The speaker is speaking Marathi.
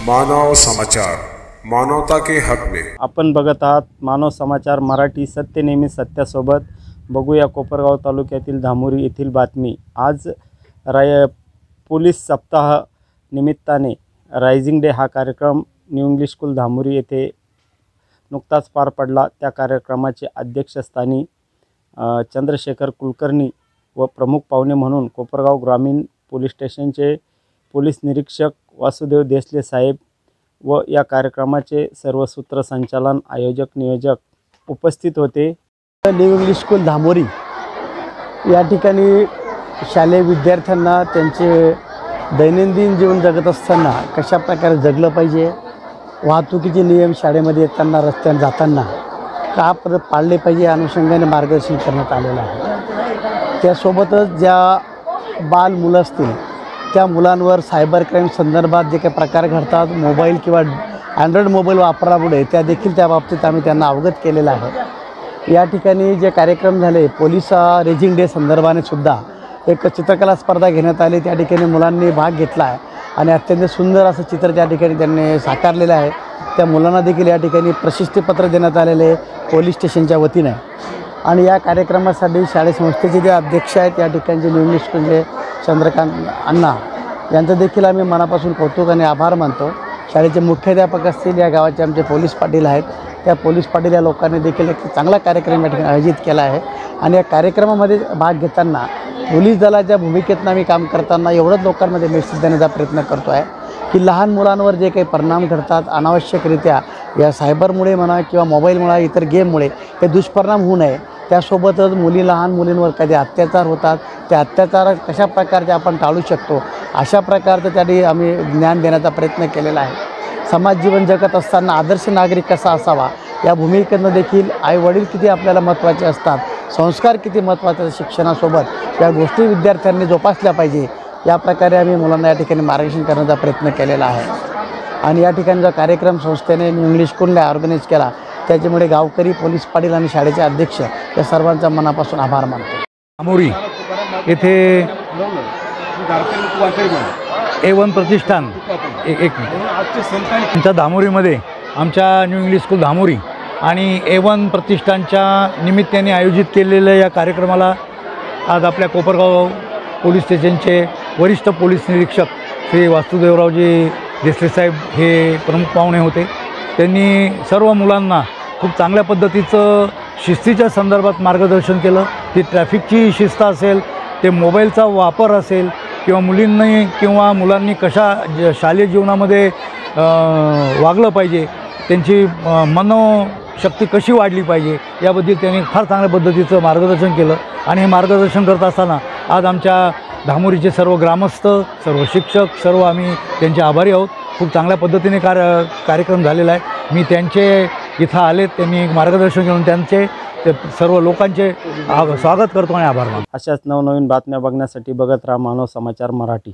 मानव समाचार, मानवता के हक में। आपण बघत आहात मानव समाचार मराठी, सत्य नेहमी सत्यासोबत। बघूया कोपरगाव तालुक्यातील धामोरी येथील बातमी। आज पोलीस सप्ताह निमित्ताने रायझिंग डे हा कार्यक्रम न्यू इंग्लिश स्कूल धामोरी येथे नुकताच पार पडला। त्या कार्यक्रमाचे अध्यक्षस्थानी चंद्रशेखर कुलकर्णी व प्रमुख पाहुणे म्हणून कोपरगाव ग्रामीण पोलीस स्टेशनचे पोलीस निरीक्षक वासुदेव देसले साहेब व या कार्यक्रमाचे सर्व सूत्रसंचालन आयोजक नियोजक उपस्थित होते। न्यू इंग्लिश स्कूल धामोरी या ठिकाणी शालेय विद्यार्थ्यांना त्यांचे दैनंदिन जीवन जगत असताना कशा प्रकारे जगलं पाहिजे, वाहतुकीचे नियम शाळेमध्ये येताना रस्त्याने जाताना का पाळले पाहिजे या अनुषंगाने मार्गदर्शन करण्यात आलेलं आहे। त्यासोबतच ज्या बाल मुलं असतील त्या मुलांवर सायबर क्राईम संदर्भात जे काही प्रकार घडतात, मोबाईल किंवा अँड्रॉइड मोबाईल वापरामुळे त्या देखील त्या बाबतीत आम्ही त्यांना अवगत केलेलं आहे। या ठिकाणी जे कार्यक्रम झाले पोलीस रेझिंग डे संदर्भाने सुद्धा एक चित्रकला स्पर्धा घेण्यात आली। त्या ठिकाणी मुलांनी भाग घेतला आहे आणि अत्यंत सुंदर असं चित्र त्या ठिकाणी त्यांनी साकारलेलं आहे। त्या मुलांना देखील या ठिकाणी प्रशस्तीपत्र देण्यात आलेले आहे पोलीस स्टेशनच्या वतीने। आणि या कार्यक्रमासाठी शाळे संस्थेचे जे अध्यक्ष आहेत या ठिकाणचे न्यू इंग्लिश स्कूलचे चंद्रकांत अण्णा यांचं देखील आम्ही मनापासून कौतुक आणि आभार मानतो। शाळेचे मुख्याध्यापक असतील, या गावाचे आमचे पोलीस पाटील आहेत, त्या पोलीस पाटील या लोकांनी देखील एक चांगला कार्यक्रम या ठिकाणी आयोजित केला आहे। आणि या कार्यक्रमामध्ये भाग घेताना पोलीस दलाच्या भूमिकेतनं आम्ही काम करताना एवढंच लोकांमध्ये मेसेज देण्याचा प्रयत्न करतो आहे की लहान मुलांवर जे काही परिणाम घडतात अनावश्यकरित्या या सायबरमुळे म्हणा किंवा मोबाईलमुळे इतर गेममुळे हे दुष्परिणाम होऊ नये। त्यासोबतच लहान मुलींवर कधी अत्याचार होतात, त्या अत्याचार कशा प्रकारचे आपण टाळू शकतो अशा प्रकारचं त्यासाठी आम्ही ज्ञान देण्याचा प्रयत्न केलेला आहे। समाज जीवन जगत असताना आदर्श नागरिक कसा असावा या भूमिकेतनं देखील आईवडील किती आपल्याला महत्त्वाचे असतात, संस्कार किती महत्त्वाचे, शिक्षणासोबत या गोष्टी विद्यार्थ्यांनी जोपासल्या पाहिजे या प्रकारे आम्ही मुलांना या ठिकाणी मार्गदर्शन करण्याचा प्रयत्न केलेला आहे। आणि या ठिकाणी जो कार्यक्रम संस्थेने न्यू इंग्लिश स्कूलला ऑर्गनाईज केला त्याच्यामुळे गावकरी, पोलीस पाटील आणि शाळेचे अध्यक्ष या सर्वांचा मनापासून आभार मानतो। धामोरी येथे A1 प्रतिष्ठान आमच्या धामोरीमध्ये आमच्या न्यू इंग्लिश स्कूल धामोरी आणि A1 प्रतिष्ठानच्या निमित्ताने आयोजित केलेल्या या कार्यक्रमाला आज आपल्या कोपरगाव पोलीस स्टेशनचे वरिष्ठ पोलीस निरीक्षक श्री वासुदेवरावजी देसले साहेब हे प्रमुख पाहुणे होते। त्यांनी सर्व मुलांना खूप चांगल्या पद्धतीचं शिस्तीच्या संदर्भात मार्गदर्शन केलं। ती ट्रॅफिकची शिस्त असेल, ते मोबाईलचा वापर असेल किंवा मुलींनी किंवा मुलांनी कशा शालेय जीवनामध्ये वागलं पाहिजे, त्यांची मनोशक्ती कशी वाढली पाहिजे याबद्दल त्यांनी फार चांगल्या पद्धतीचं मार्गदर्शन केलं। आणि हे मार्गदर्शन करत असताना आज आमच्या धामोरीचे सर्व ग्रामस्थ, सर्व शिक्षक, सर्व आम्ही त्यांचे आभारी आहोत। खूप चांगल्या पद्धतीने कार्यक्रम झालेला आहे। मी त्यांचे इथं आले, त्यांनी मार्गदर्शन घेऊन त्यांचे सर्व लोकांचे स्वागत करतो आणि आभार मानतो। अशाच नवनवीन बातम्या बघण्यासाठी बघत राहा मानव समाचार मराठी।